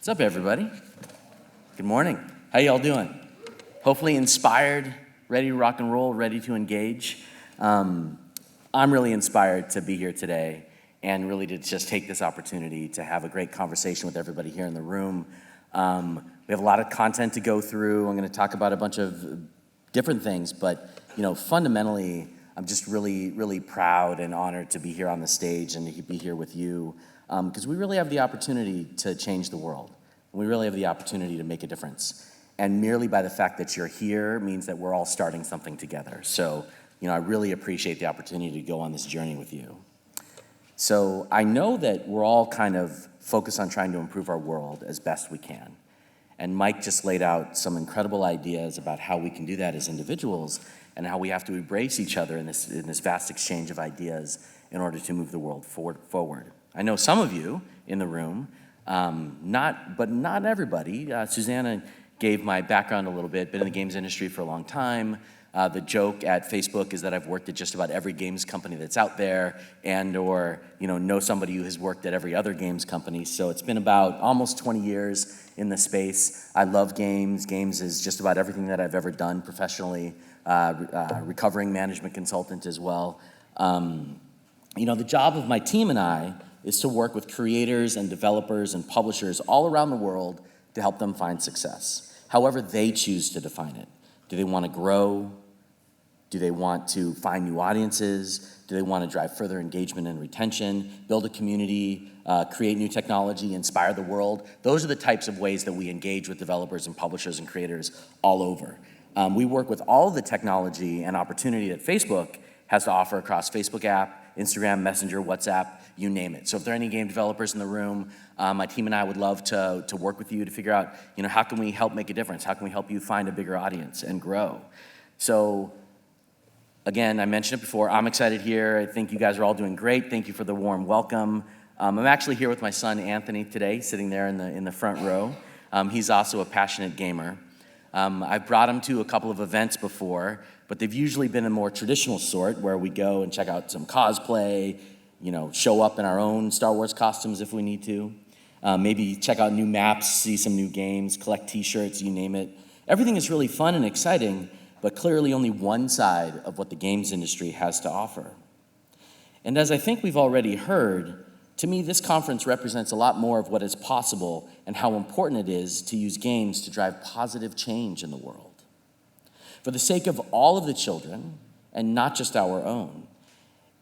What's up, everybody? Good morning. How y'all doing? Hopefully inspired, ready to rock and roll, ready to engage. I'm really inspired to be here today and really to just take this opportunity to have a great conversation with everybody here in the room. We have a lot of content to go through. I'm going to talk about a bunch of different things, but fundamentally, I'm just really proud and honored to be here on the stage and to be here with you, because we really have the opportunity to change the world. We really have the opportunity to make a difference. And merely by the fact that you're here means that we're all starting something together. So, I really appreciate the opportunity to go on this journey with you. So I know that we're all kind of focused on trying to improve our world as best we can. And Mike just laid out some incredible ideas about how we can do that as individuals and how we have to embrace each other in this vast exchange of ideas in order to move the world forward. I know some of you in the room, but not everybody. Susanna gave my background a little bit, been in the games industry for a long time. The joke at Facebook is that I've worked at just about every games company that's out there or know somebody who has worked at every other games company. So it's been about almost 20 years in the space. I love games. Games is just about everything that I've ever done professionally, recovering management consultant as well. The job of my team and I is to work with creators and developers and publishers all around the world to help them find success, however they choose to define it. Do they want to grow? Do they want to find new audiences? Do they want to drive further engagement and retention, build a community, create new technology, inspire the world? Those are the types of ways that we engage with developers and publishers and creators all over. We work with all of the technology and opportunity that Facebook has to offer across Facebook app, Instagram, Messenger, WhatsApp, you name it. So if there are any game developers in the room, my team and I would love to work with you to figure out, how can we help make a difference? How can we help you find a bigger audience and grow? So again, I mentioned it before, I'm excited here. I think you guys are all doing great. Thank you for the warm welcome. I'm actually here with my son, Anthony, today, sitting there in the front row. He's also a passionate gamer. I've brought him to a couple of events before, but they've usually been a more traditional sort where we go and check out some cosplay, show up in our own Star Wars costumes if we need to, maybe check out new maps, see some new games, collect t-shirts, you name it. Everything is really fun and exciting, but clearly only one side of what the games industry has to offer. And as I think we've already heard, to me, this conference represents a lot more of what is possible and how important it is to use games to drive positive change in the world. For the sake of all of the children, and not just our own.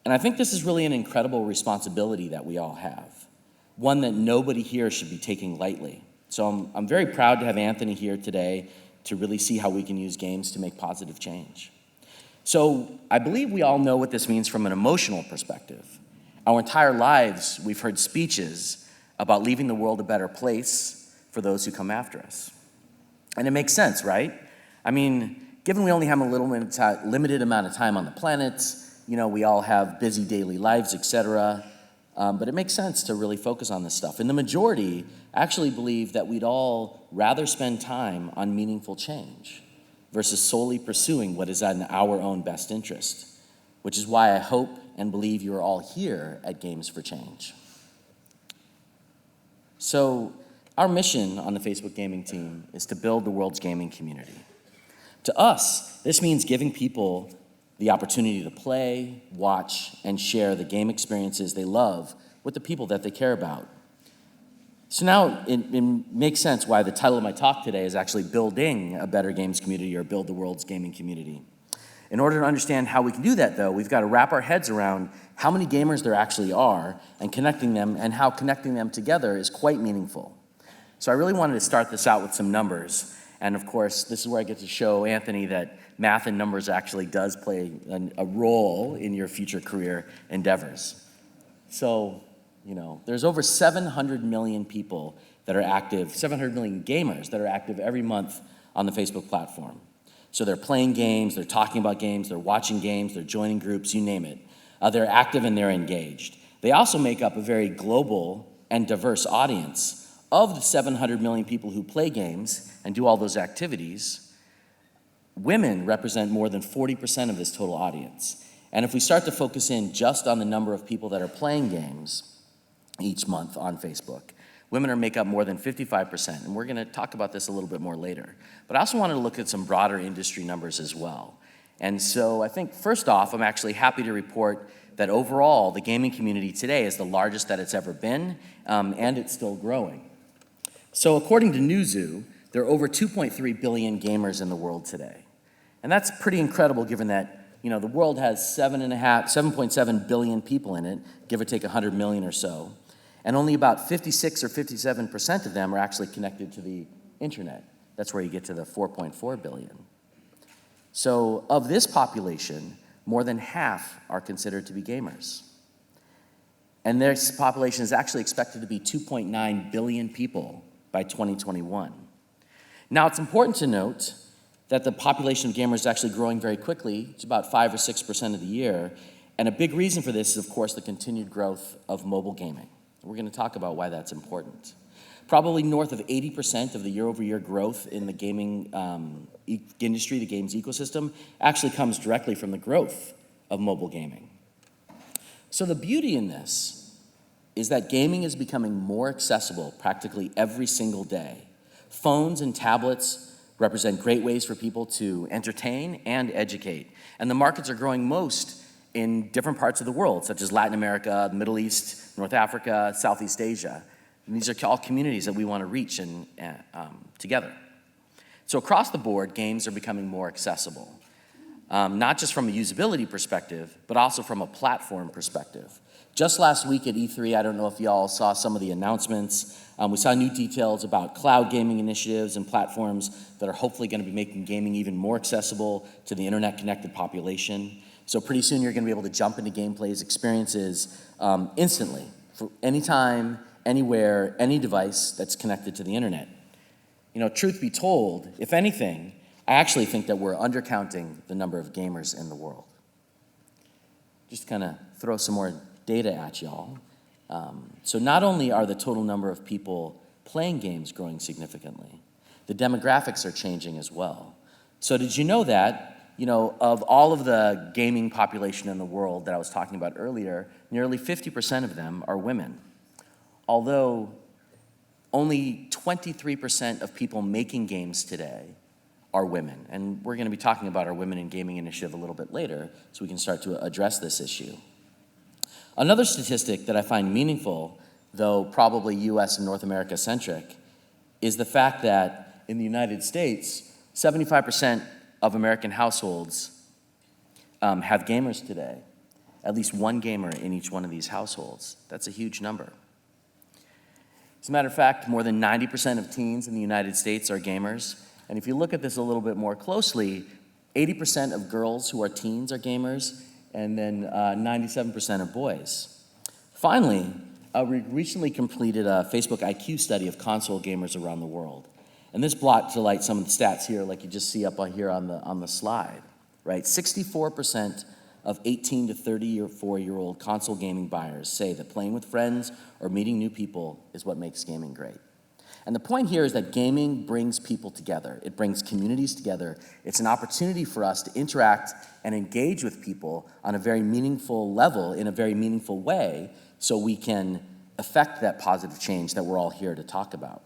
And I think this is really an incredible responsibility that we all have, one that nobody here should be taking lightly. So I'm very proud to have Anthony here today to really see how we can use games to make positive change. So I believe we all know what this means from an emotional perspective. Our entire lives, we've heard speeches about leaving the world a better place for those who come after us. And it makes sense, right? I mean, given we only have a limited amount of time on the planet, we all have busy daily lives, etc. But it makes sense to really focus on this stuff. And the majority actually believe that we'd all rather spend time on meaningful change versus solely pursuing what is in our own best interest, which is why I hope and believe you are all here at Games for Change. So our mission on the Facebook gaming team is to build the world's gaming community. To us, this means giving people the opportunity to play, watch, and share the game experiences they love with the people that they care about. So now it makes sense why the title of my talk today is actually Building a Better Games Community, or Build the World's Gaming Community. In order to understand how we can do that, though, we've got to wrap our heads around how many gamers there actually are and connecting them, and how connecting them together is quite meaningful. So I really wanted to start this out with some numbers. And of course, this is where I get to show Anthony that math and numbers actually does play a role in your future career endeavors. So, there's over 700 million people that are active, 700 million gamers that are active every month on the Facebook platform. So they're playing games, they're talking about games, they're watching games, they're joining groups, you name it. They're active and they're engaged. They also make up a very global and diverse audience. Of the 700 million people who play games and do all those activities, women represent more than 40% of this total audience. And if we start to focus in just on the number of people that are playing games each month on Facebook, Women make up more than 55%, and we're gonna talk about this a little bit more later. But I also wanted to look at some broader industry numbers as well. And so I think first off, I'm actually happy to report that overall, the gaming community today is the largest that it's ever been, and it's still growing. So according to Newzoo, there are over 2.3 billion gamers in the world today. And that's pretty incredible given that the world has 7.7 billion people in it, give or take 100 million or so. And only about 56 or 57% of them are actually connected to the internet. That's where you get to the 4.4 billion. So of this population, more than half are considered to be gamers. And their population is actually expected to be 2.9 billion people by 2021. Now, it's important to note that the population of gamers is actually growing very quickly. It's about 5 or 6% of the year. And a big reason for this is, of course, the continued growth of mobile gaming. We're going to talk about why that's important. Probably north of 80% of the year-over-year growth in the gaming industry, the games ecosystem, actually comes directly from the growth of mobile gaming. So the beauty in this is that gaming is becoming more accessible practically every single day. Phones and tablets represent great ways for people to entertain and educate. And the markets are growing most in different parts of the world, such as Latin America, the Middle East, North Africa, Southeast Asia. And these are all communities that we want to reach together. So across the board, games are becoming more accessible, not just from a usability perspective, but also from a platform perspective. Just last week at E3, I don't know if y'all saw some of the announcements. We saw new details about cloud gaming initiatives and platforms that are hopefully going to be making gaming even more accessible to the internet-connected population. So pretty soon you're going to be able to jump into gameplays, experiences instantly, for anytime, anywhere, any device that's connected to the internet. Truth be told, if anything, I actually think that we're undercounting the number of gamers in the world. Just kind of throw some more data at y'all. So not only are the total number of people playing games growing significantly, the demographics are changing as well. So did you know that, of all of the gaming population in the world that I was talking about earlier, nearly 50% of them are women. Although only 23% of people making games today are women. And we're going to be talking about our Women in Gaming initiative a little bit later, so we can start to address this issue. Another statistic that I find meaningful, though probably US and North America centric, is the fact that in the United States, 75% of American households have gamers today. At least one gamer in each one of these households. That's a huge number. As a matter of fact, more than 90% of teens in the United States are gamers. And if you look at this a little bit more closely, 80% of girls who are teens are gamers, and then 97% of boys. Finally, we recently completed a Facebook IQ study of console gamers around the world. And this brought to light some of the stats here, like you just see up on here on the slide, right? 64% of 18 to 34-year-old console gaming buyers say that playing with friends or meeting new people is what makes gaming great. And the point here is that gaming brings people together. It brings communities together. It's an opportunity for us to interact and engage with people on a very meaningful level, in a very meaningful way, so we can affect that positive change that we're all here to talk about.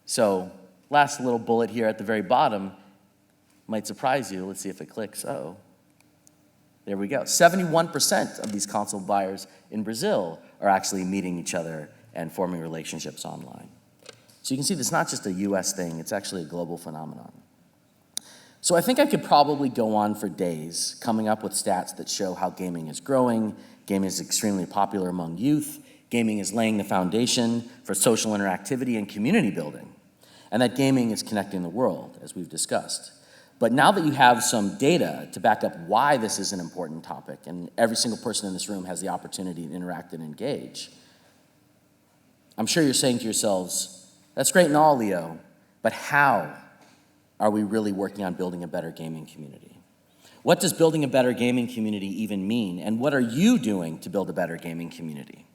So, last little bullet here at the very bottom might surprise you. Let's see if it clicks. Oh, there we go. 71% of these console buyers in Brazil are actually meeting each other and forming relationships online. So you can see this is not just a US thing, it's actually a global phenomenon. So I think I could probably go on for days coming up with stats that show how gaming is growing, gaming is extremely popular among youth, gaming is laying the foundation for social interactivity and community building, and that gaming is connecting the world, as we've discussed. But now that you have some data to back up why this is an important topic, and every single person in this room has the opportunity to interact and engage, I'm sure you're saying to yourselves, that's great and all, Leo, but how are we really working on building a better gaming community? What does building a better gaming community even mean, and what are you doing to build a better gaming community?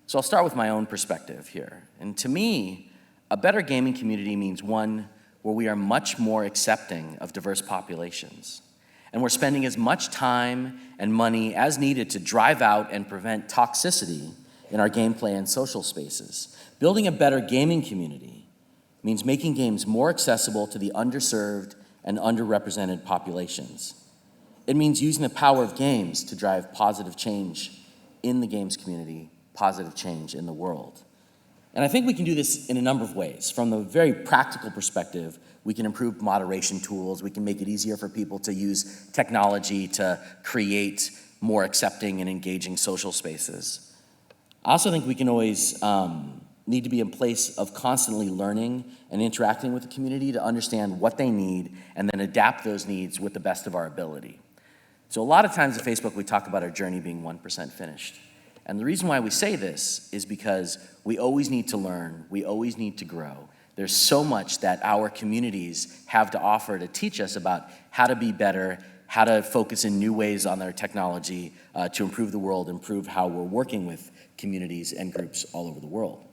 So I'll start with my own perspective here. And to me, a better gaming community means one where we are much more accepting of diverse populations, and we're spending as much time and money as needed to drive out and prevent toxicity in our gameplay and social spaces. Building a better gaming community means making games more accessible to the underserved and underrepresented populations. It means using the power of games to drive positive change in the games community, positive change in the world. And I think we can do this in a number of ways. From the very practical perspective, we can improve moderation tools. We can make it easier for people to use technology to create more accepting and engaging social spaces. I also think we can always need to be in place of constantly learning and interacting with the community to understand what they need and then adapt those needs with the best of our ability. So a lot of times at Facebook, we talk about our journey being 1% finished. And the reason why we say this is because we always need to learn, we always need to grow. There's so much that our communities have to offer to teach us about how to be better, how to focus in new ways on their technology to improve the world, improve how we're working with communities and groups all over the world.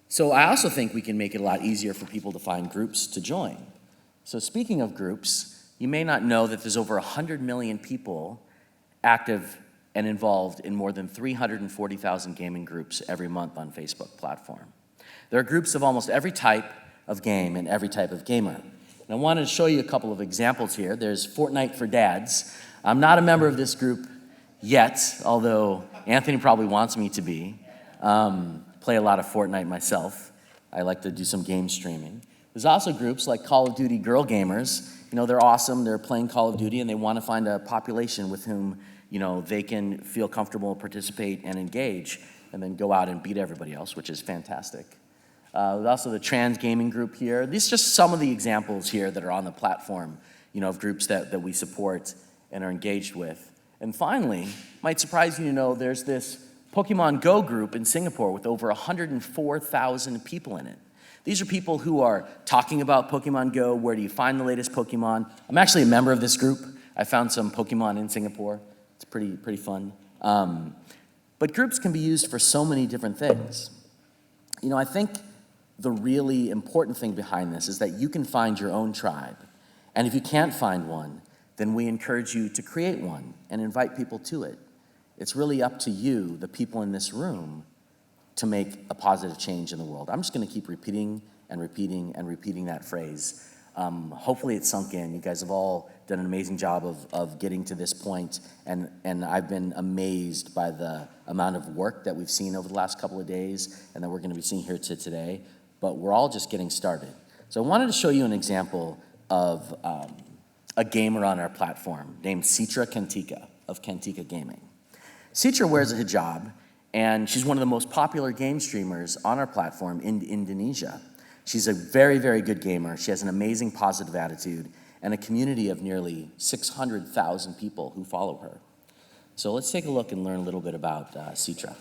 So I also think we can make it a lot easier for people to find groups to join. So speaking of groups, you may not know that there's over 100 million people active and involved in more than 340,000 gaming groups every month on Facebook platform. There are groups of almost every type of game and every type of gamer. And I wanted to show you a couple of examples here. There's Fortnite for Dads. I'm not a member of this group yet, although Anthony probably wants me to be. Play a lot of Fortnite myself. I like to do some game streaming. There's also groups like Call of Duty Girl Gamers. You know, they're awesome, they're playing Call of Duty and they want to find a population with whom, you know, they can feel comfortable, participate, and engage, and then go out and beat everybody else, which is fantastic. There's also the trans gaming group here. These are just some of the examples here that are on the platform, you know, of groups that we support and are engaged with. And finally, might surprise you to know there's this Pokemon Go group in Singapore with over 104,000 people in it. These are people who are talking about Pokemon Go. Where do you find the latest Pokemon? I'm actually a member of this group. I found some Pokemon in Singapore. It's pretty fun. But groups can be used for so many different things. You know, I think the really important thing behind this is that you can find your own tribe. And if you can't find one, then we encourage you to create one and invite people to it. It's really up to you, the people in this room, to make a positive change in the world. I'm just gonna keep repeating and repeating and repeating that phrase. Hopefully it's sunk in. You guys have all done an amazing job of getting to this point, and I've been amazed by the amount of work that we've seen over the last couple of days and that we're gonna be seeing here today, but we're all just getting started. So I wanted to show you an example of a gamer on our platform named Citra Kentika of Kentika Gaming. Citra wears a hijab, and she's one of the most popular game streamers on our platform in Indonesia. She's a very, very good gamer. She has an amazing positive attitude and a community of nearly 600,000 people who follow her. So let's take a look and learn a little bit about Citra.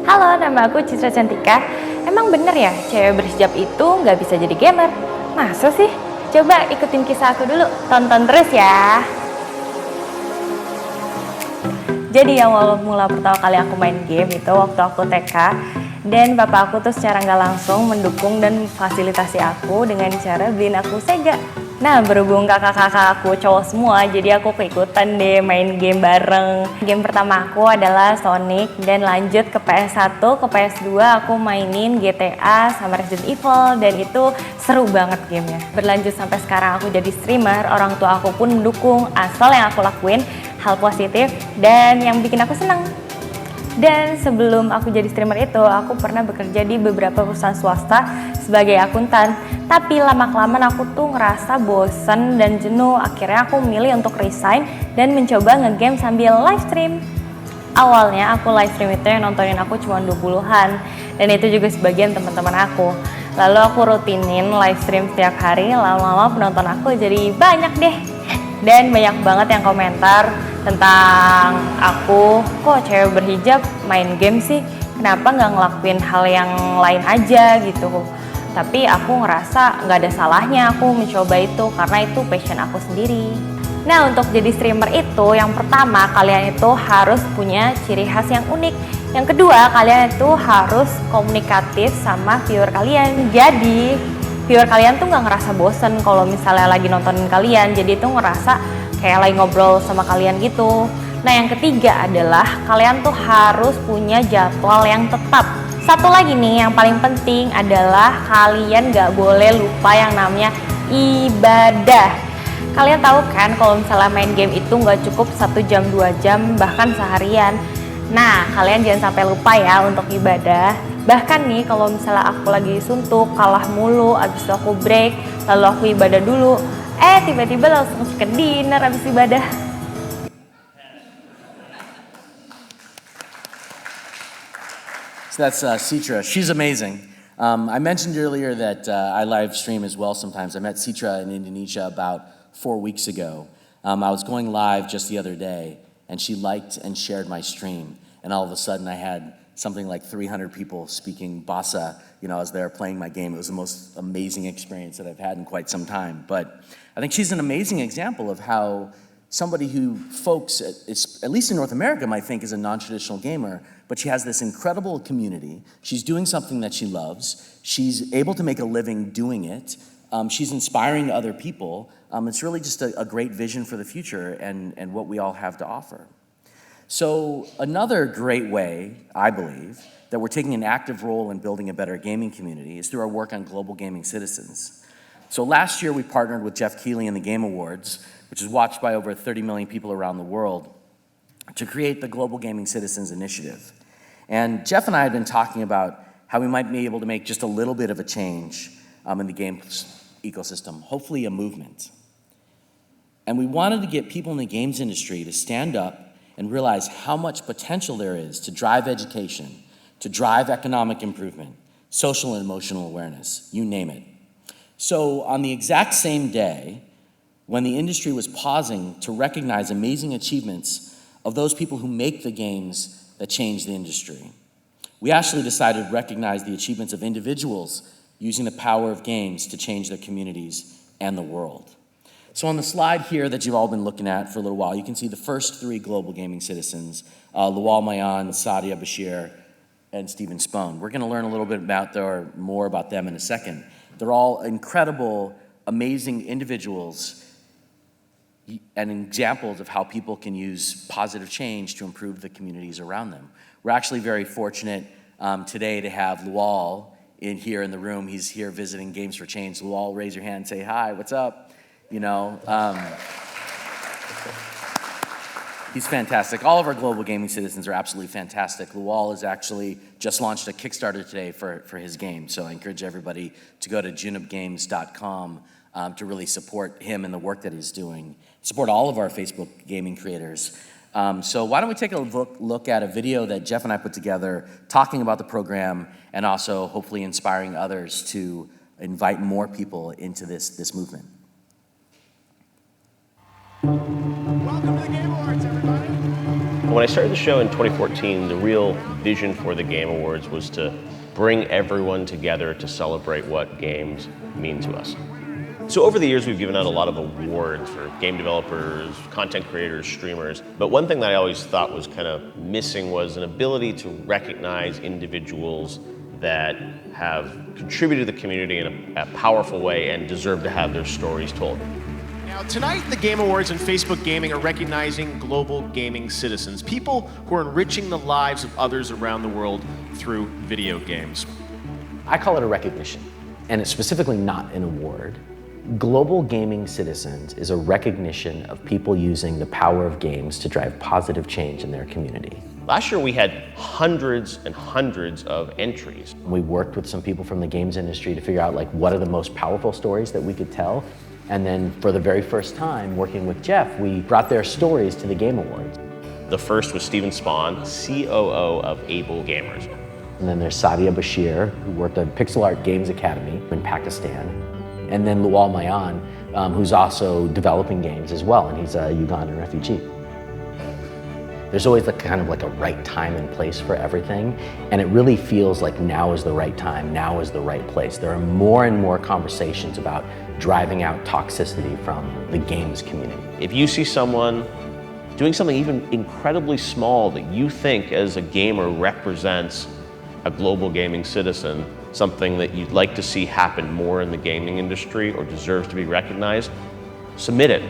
Halo, nama aku Citra Cantika. Emang bener ya, cewek berhijab itu nggak bisa jadi gamer? Masa sih? Coba ikutin kisah aku dulu, tonton terus ya. Jadi yang mula pertama kali aku main game itu waktu aku TK, dan bapak aku tuh secara nggak langsung mendukung dan fasilitasi aku dengan cara beliin aku Sega. Nah, berhubung kakak-kakak aku cowok semua, jadi aku keikutan deh main game bareng. Game pertama aku adalah Sonic, dan lanjut ke PS1, ke PS2 aku mainin GTA sama Resident Evil, dan itu seru banget gamenya. Berlanjut sampai sekarang aku jadi streamer, orang tua aku pun mendukung asal yang aku lakuin hal positif dan yang bikin aku senang. Dan sebelum aku jadi streamer itu, aku pernah bekerja di beberapa perusahaan swasta sebagai akuntan. Tapi lama-kelamaan aku tuh ngerasa bosen dan jenuh. Akhirnya aku milih untuk resign dan mencoba ngegame sambil live stream. Awalnya aku live stream itu yang nontonin aku cuma 20-an. Dan itu juga sebagian teman-teman aku. Lalu aku rutinin live stream setiap hari, lama-lama penonton aku jadi banyak deh. Dan banyak banget yang komentar tentang aku, kok cewek berhijab main game sih, kenapa nggak ngelakuin hal yang lain aja gitu. Tapi aku ngerasa nggak ada salahnya aku mencoba itu, karena itu passion aku sendiri. Nah, untuk jadi streamer itu, yang pertama kalian itu harus punya ciri khas yang unik. Yang kedua, kalian itu harus komunikatif sama viewer kalian. Jadi viewer kalian tuh nggak ngerasa bosen kalau misalnya lagi nontonin kalian, jadi tuh ngerasa kayak lagi ngobrol sama kalian gitu. Nah, yang ketiga adalah kalian tuh harus punya jadwal yang tetap. Satu lagi nih yang paling penting adalah kalian nggak boleh lupa yang namanya ibadah. Kalian tahu kan kalau misalnya main game itu nggak cukup 1 jam, 2 jam, bahkan seharian. Nah, kalian jangan sampai lupa ya untuk ibadah. Bahkan nih kalau misalnya aku lagi suntuk, kalah mulu, abis itu aku break, lalu aku ibadah dulu, tiba-tiba langsung ke dinner abis ibadah. So that's Citra. She's amazing. I mentioned earlier that I live stream as well sometimes. I met Citra in Indonesia about 4 weeks ago. I was going live just the other day, and she liked and shared my stream. And all of a sudden, I had something like 300 people speaking Bahasa, as they were playing my game. It was the most amazing experience that I've had in quite some time. But I think she's an amazing example of how somebody who folks, at least in North America, might think is a non-traditional gamer, but she has this incredible community. She's doing something that she loves. She's able to make a living doing it. She's inspiring other people. It's really just a great vision for the future and what we all have to offer. So another great way, I believe, that we're taking an active role in building a better gaming community is through our work on global gaming citizens. So last year we partnered with Jeff Keighley and the Game Awards, which is watched by over 30 million people around the world, to create the Global Gaming Citizens Initiative. And Jeff and I had been talking about how we might be able to make just a little bit of a change in the game ecosystem, hopefully a movement. And we wanted to get people in the games industry to stand up and realize how much potential there is to drive education, to drive economic improvement, social and emotional awareness, you name it. So on the exact same day, when the industry was pausing to recognize amazing achievements of those people who make the games that change the industry, we actually decided to recognize the achievements of individuals using the power of games to change their communities and the world. So on the slide here that you've all been looking at for a little while, you can see the first 3 global gaming citizens, Lawal Mayan, Sadia Bashir, and Stephen Spohn. We're gonna learn a little bit more about them in a second. They're all incredible, amazing individuals and examples of how people can use positive change to improve the communities around them. We're actually very fortunate today to have Lawal here in the room. He's here visiting Games for Change. Lawal, raise your hand and say, hi, what's up? He's fantastic. All of our global gaming citizens are absolutely fantastic. Lawal has actually just launched a Kickstarter today for his game. So I encourage everybody to go to junubgames.com to really support him and the work that he's doing. Support all of our Facebook gaming creators. So why don't we take a look at a video that Jeff and I put together talking about the program and also hopefully inspiring others to invite more people into this movement. Welcome to the Game Awards, everybody. When I started the show in 2014, the real vision for the Game Awards was to bring everyone together to celebrate what games mean to us. So over the years, we've given out a lot of awards for game developers, content creators, streamers, but one thing that I always thought was kind of missing was an ability to recognize individuals that have contributed to the community in a powerful way and deserve to have their stories told. Now, tonight, the Game Awards and Facebook Gaming are recognizing global gaming citizens, people who are enriching the lives of others around the world through video games. I call it a recognition, and it's specifically not an award. Global Gaming Citizens is a recognition of people using the power of games to drive positive change in their community. Last year, we had hundreds and hundreds of entries. We worked with some people from the games industry to figure out what are the most powerful stories that we could tell. And then for the very first time, working with Jeff, we brought their stories to the Game Awards. The first was Stephen Spohn, COO of Able Gamers. And then there's Sadia Bashir, who worked at Pixel Art Games Academy in Pakistan. And then Lawal Mayan, who's also developing games as well, and he's a Ugandan refugee. There's always kind of a right time and place for everything, and it really feels like now is the right time, now is the right place. There are more and more conversations about driving out toxicity from the games community. If you see someone doing something even incredibly small that you think as a gamer represents a global gaming citizen, something that you'd like to see happen more in the gaming industry or deserves to be recognized, submit it.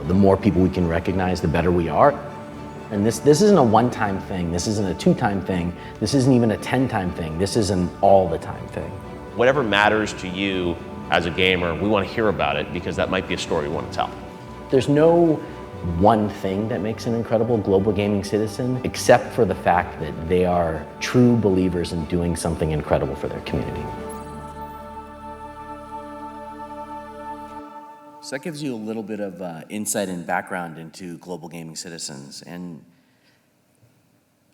The more people we can recognize, the better we are. And this isn't a one-time thing, this isn't a two-time thing, this isn't even a 10-time thing, this is an all-the-time thing. Whatever matters to you as a gamer, we want to hear about it because that might be a story we want to tell. There's no one thing that makes an incredible global gaming citizen, except for the fact that they are true believers in doing something incredible for their community. So that gives you a little bit of insight and background into global gaming citizens. And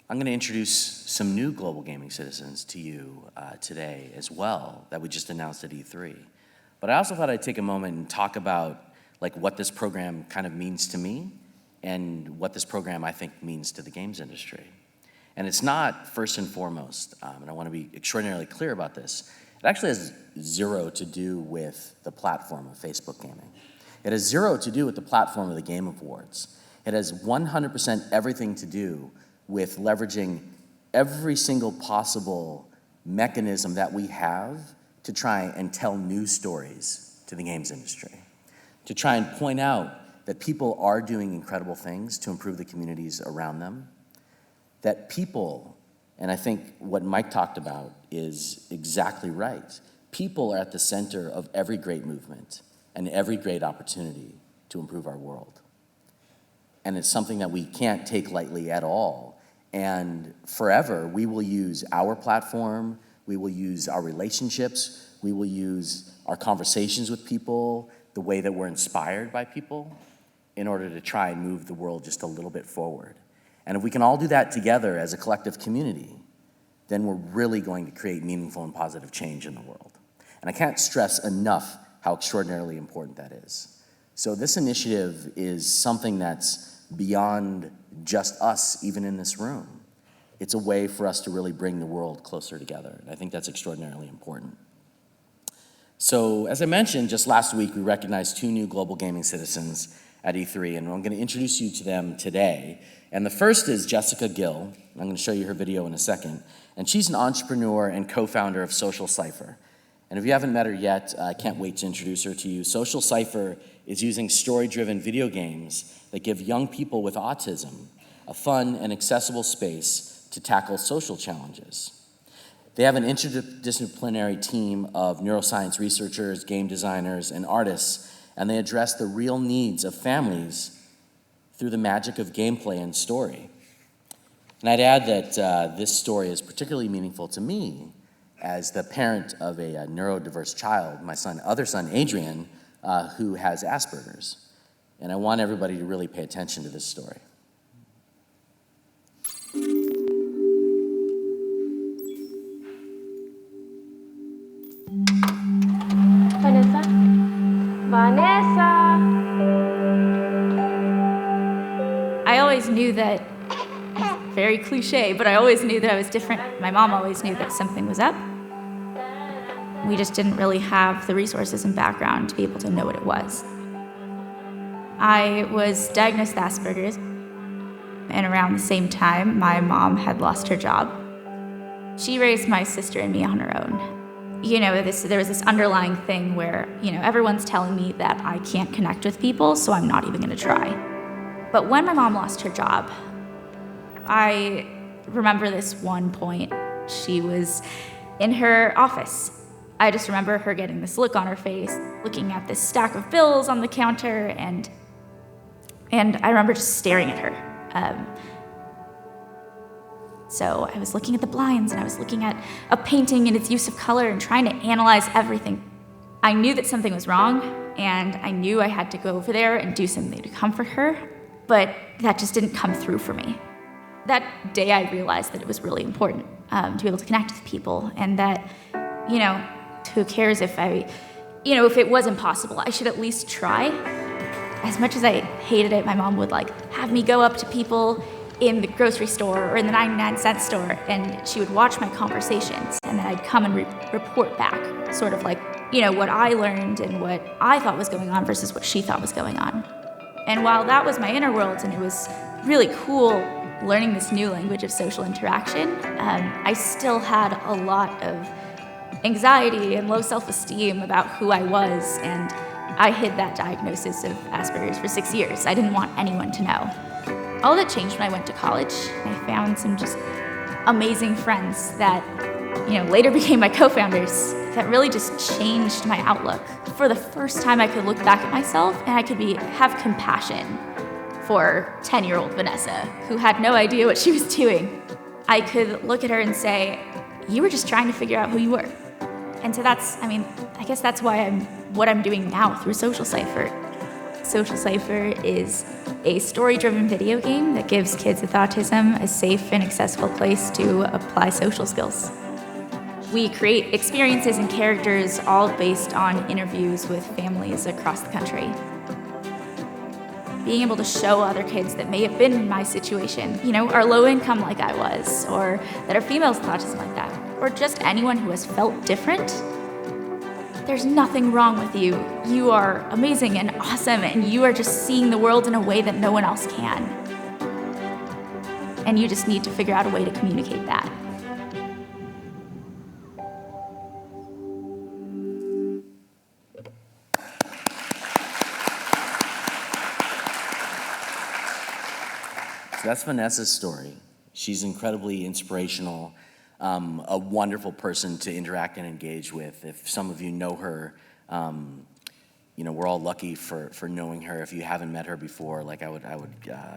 I'm going to introduce some new global gaming citizens to you today as well that we just announced at E3. But I also thought I'd take a moment and talk about what this program kind of means to me and what this program I think means to the games industry. And it's not first and foremost, and I want to be extraordinarily clear about this, it actually has zero to do with the platform of Facebook gaming. It has zero to do with the platform of the Game Awards. It has 100% everything to do with leveraging every single possible mechanism that we have to try and tell news stories to the games industry, to try and point out that people are doing incredible things to improve the communities around them, that people, and I think what Mike talked about is exactly right, people are at the center of every great movement and every great opportunity to improve our world. And it's something that we can't take lightly at all. And forever, we will use our platform, we will use our relationships, we will use our conversations with people, the way that we're inspired by people, in order to try and move the world just a little bit forward. And if we can all do that together as a collective community, then we're really going to create meaningful and positive change in the world. And I can't stress enough how extraordinarily important that is. So this initiative is something that's beyond just us, even in this room. It's a way for us to really bring the world closer together. And I think that's extraordinarily important. So as I mentioned, just last week, we recognized 2 new global gaming citizens at E3, and I'm going to introduce you to them today. And the first is Jessica Gill. I'm going to show you her video in a second. And she's an entrepreneur and co-founder of Social Cipher. And if you haven't met her yet, I can't wait to introduce her to you. Social Cipher is using story-driven video games that give young people with autism a fun and accessible space to tackle social challenges. They have an interdisciplinary team of neuroscience researchers, game designers, and artists, and they address the real needs of families through the magic of gameplay and story. And I'd add that this story is particularly meaningful to me as the parent of a neurodiverse child, my other son, Adrian, who has Asperger's. And I want everybody to really pay attention to this story. Vanessa? Vanessa! I always knew that, very cliche, but I always knew that I was different. My mom always knew that something was up. We just didn't really have the resources and background to be able to know what it was. I was diagnosed with Asperger's, and around the same time, my mom had lost her job. She raised my sister and me on her own. There was this underlying thing where, everyone's telling me that I can't connect with people, so I'm not even gonna try. But when my mom lost her job, I remember this one point. She was in her office. I just remember her getting this look on her face, looking at this stack of bills on the counter, and I remember just staring at her. So I was looking at the blinds, and I was looking at a painting and its use of color and trying to analyze everything. I knew that something was wrong, and I knew I had to go over there and do something to comfort her, but that just didn't come through for me. That day I realized that it was really important to be able to connect with people, and that, who cares if if it was impossible, I should at least try. As much as I hated it, my mom would have me go up to people in the grocery store or in the 99-cent store, and she would watch my conversations, and then I'd come and report back, sort of what I learned and what I thought was going on versus what she thought was going on. And while that was my inner world and it was really cool, learning this new language of social interaction, I still had a lot of anxiety and low self-esteem about who I was, and I hid that diagnosis of Asperger's for 6 years. I didn't want anyone to know. All that changed when I went to college. I found some just amazing friends that, later became my co-founders, that really just changed my outlook. For the first time, I could look back at myself and I could have compassion for 10-year-old Vanessa, who had no idea what she was doing. I could look at her and say, you were just trying to figure out who you were. And so I guess that's why what I'm doing now through Social Cipher. Social Cipher is a story-driven video game that gives kids with autism a safe and accessible place to apply social skills. We create experiences and characters all based on interviews with families across the country. Being able to show other kids that may have been in my situation, are low income like I was, or that are females with autism like that, or just anyone who has felt different. There's nothing wrong with you. You are amazing and awesome, and you are just seeing the world in a way that no one else can. And you just need to figure out a way to communicate that. So that's Vanessa's story. She's incredibly inspirational, a wonderful person to interact and engage with. If some of you know her, we're all lucky for knowing her. If you haven't met her before, I would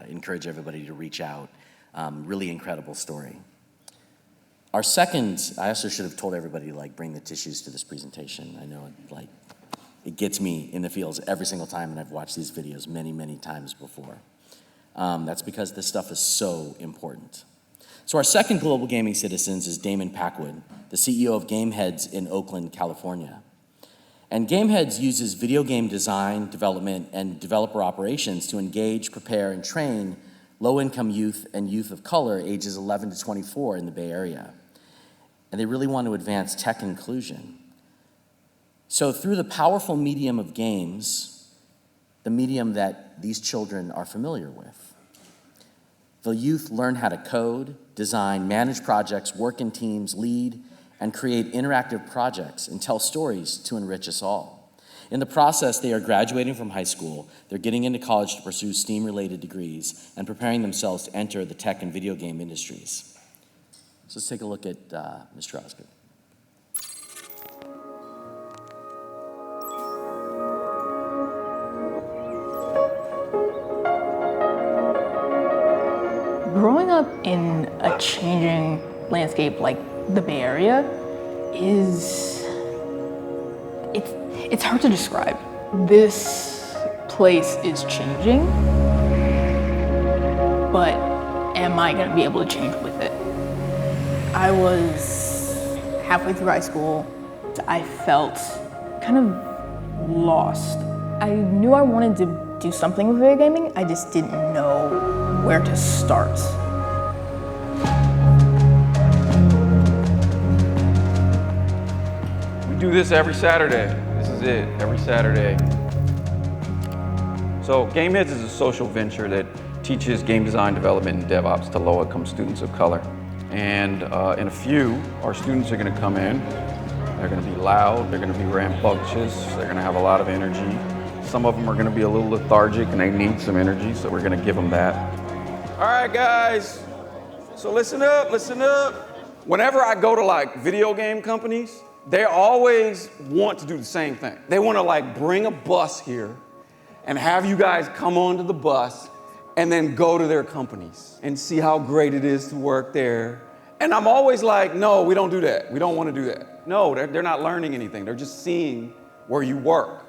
encourage everybody to reach out. Really incredible story. Our second, I also should have told everybody bring the tissues to this presentation. I know it gets me in the feels every single time, and I've watched these videos many, many times before. That's because this stuff is so important. So our second global gaming citizens is Damon Packwood, the CEO of Gameheads in Oakland, California. And Gameheads uses video game design, development, and developer operations to engage, prepare, and train low-income youth and youth of color ages 11 to 24 in the Bay Area. And they really want to advance tech inclusion. So through the powerful medium of games, the medium that these children are familiar with, the youth learn how to code, design, manage projects, work in teams, lead, and create interactive projects and tell stories to enrich us all. In the process, they are graduating from high school, they're getting into college to pursue STEAM-related degrees, and preparing themselves to enter the tech and video game industries. So let's take a look at Mr. Osgood. Growing up in a changing landscape like the Bay Area it's hard to describe. This place is changing, but am I gonna be able to change with it? I was halfway through high school. I felt kind of lost. I knew I wanted to do something with video gaming, I just didn't know where to start. We do this every Saturday. This is it, every Saturday. So Gameheads is a social venture that teaches game design, development, and DevOps to low-income students of color. And in a few, our students are gonna come in. They're gonna be loud, they're gonna be rambunctious, they're gonna have a lot of energy. Some of them are gonna be a little lethargic and they need some energy, so we're gonna give them that. All right, guys, so listen up, listen up. Whenever I go to video game companies, they always want to do the same thing. They wanna bring a bus here and have you guys come onto the bus and then go to their companies and see how great it is to work there. And I'm always like, no, we don't do that. We don't wanna do that. No, they're not learning anything. They're just seeing where you work.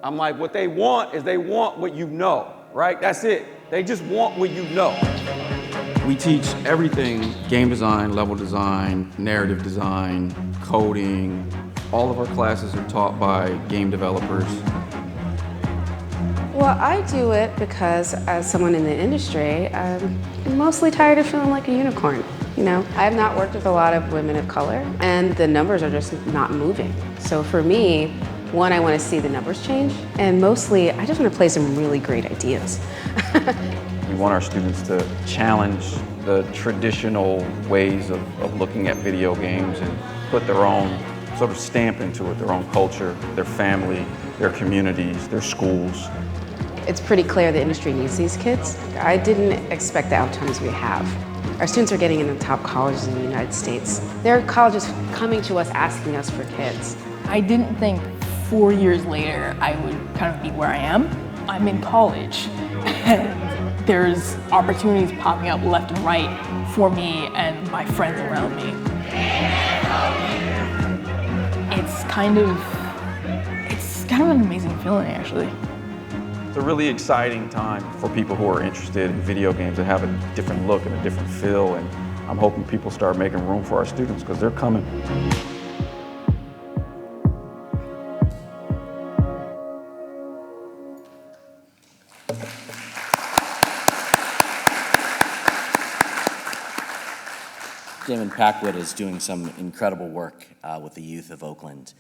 I'm like, what they want is they want what you know, right? That's it. They just want what you know. We teach everything: game design, level design, narrative design, coding. All of our classes are taught by game developers. Well, I do it because as someone in the industry, I'm mostly tired of feeling like a unicorn. I have not worked with a lot of women of color, and the numbers are just not moving. So for me, one, I want to see the numbers change, and mostly, I just want to play some really great ideas. We want our students to challenge the traditional ways of looking at video games and put their own sort of stamp into it, their own culture, their family, their communities, their schools. It's pretty clear the industry needs these kids. I didn't expect the outcomes we have. Our students are getting into top colleges in the United States. There are colleges coming to us asking us for kids. I didn't think 4 years later I would kind of be where I am. I'm in college and there's opportunities popping up left and right for me and my friends around me. It's kind of an amazing feeling, actually. It's a really exciting time for people who are interested in video games that have a different look and a different feel, and I'm hoping people start making room for our students because they're coming. Damon Packwood is doing some incredible work with the youth of Oakland.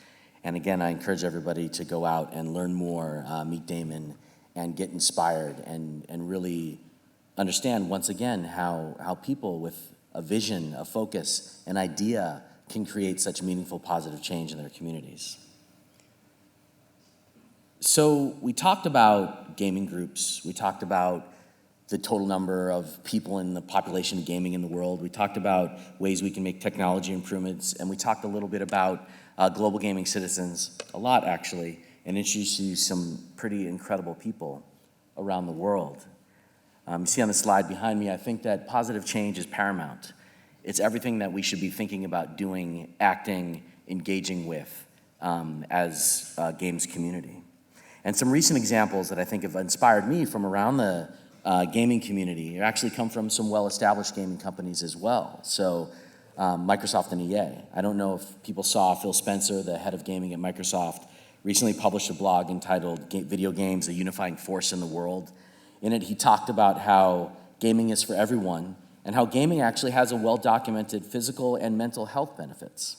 And again, I encourage everybody to go out and learn more, meet Damon, and get inspired and really understand once again how people with a vision, a focus, an idea can create such meaningful, positive change in their communities. So we talked about gaming groups. We talked about the total number of people in the population of gaming in the world. We talked about ways we can make technology improvements, and we talked a little bit about global gaming citizens, a lot actually, and introduced you some pretty incredible people around the world. You see on the slide behind me, I think that positive change is paramount. It's everything that we should be thinking about doing, acting, engaging with as a games community. And some recent examples that I think have inspired me from around the gaming community actually come from some well-established gaming companies as well. So Microsoft and EA. I don't know if people saw Phil Spencer, the head of gaming at Microsoft, recently published a blog entitled Video Games, a Unifying Force in the World. In it, he talked about how gaming is for everyone and how gaming actually has a well-documented physical and mental health benefits.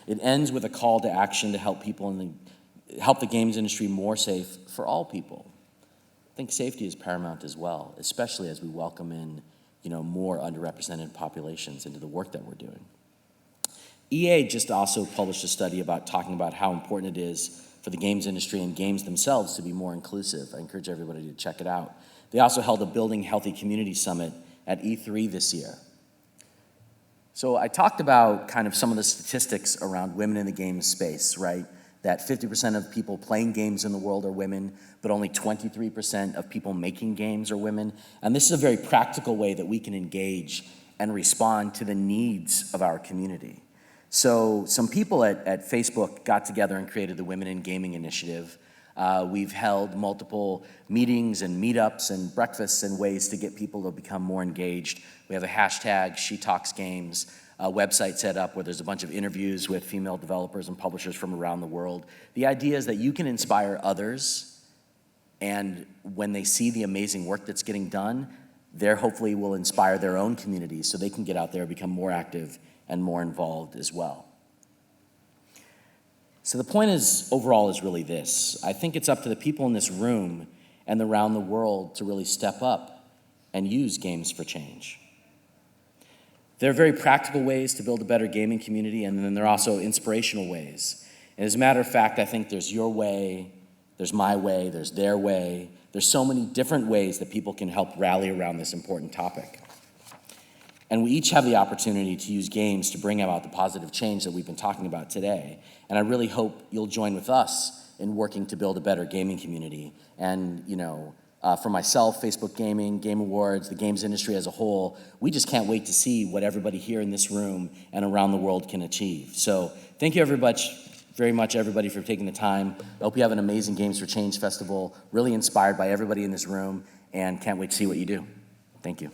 It ends with a call to action to help help the games industry more safe for all people. I think safety is paramount as well, especially as we welcome in more underrepresented populations into the work that we're doing. EA just also published a study talking about how important it is for the games industry and games themselves to be more inclusive. I encourage everybody to check it out. They also held a Building Healthy Community Summit at E3 this year. So I talked about kind of some of the statistics around women in the games space, right? That 50% of people playing games in the world are women, but only 23% of people making games are women. And this is a very practical way that we can engage and respond to the needs of our community. So some people at Facebook got together and created the Women in Gaming Initiative. We've held multiple meetings and meetups and breakfasts and ways to get people to become more engaged. We have a hashtag, #SheTalksGames, a website set up where there's a bunch of interviews with female developers and publishers from around the world. The idea is that you can inspire others, and when they see the amazing work that's getting done, they hopefully will inspire their own communities so they can get out there and become more active and more involved as well. So the point overall is really this. I think it's up to the people in this room and around the world to really step up and use games for change. There are very practical ways to build a better gaming community, and then there are also inspirational ways. And as a matter of fact, I think there's your way, there's my way, there's their way. There's so many different ways that people can help rally around this important topic. And we each have the opportunity to use games to bring about the positive change that we've been talking about today. And I really hope you'll join with us in working to build a better gaming community. And, for myself, Facebook Gaming, Game Awards, the games industry as a whole, we just can't wait to see what everybody here in this room and around the world can achieve. So thank you very much, everybody, for taking the time. I hope you have an amazing Games for Change festival, really inspired by everybody in this room, and can't wait to see what you do. Thank you.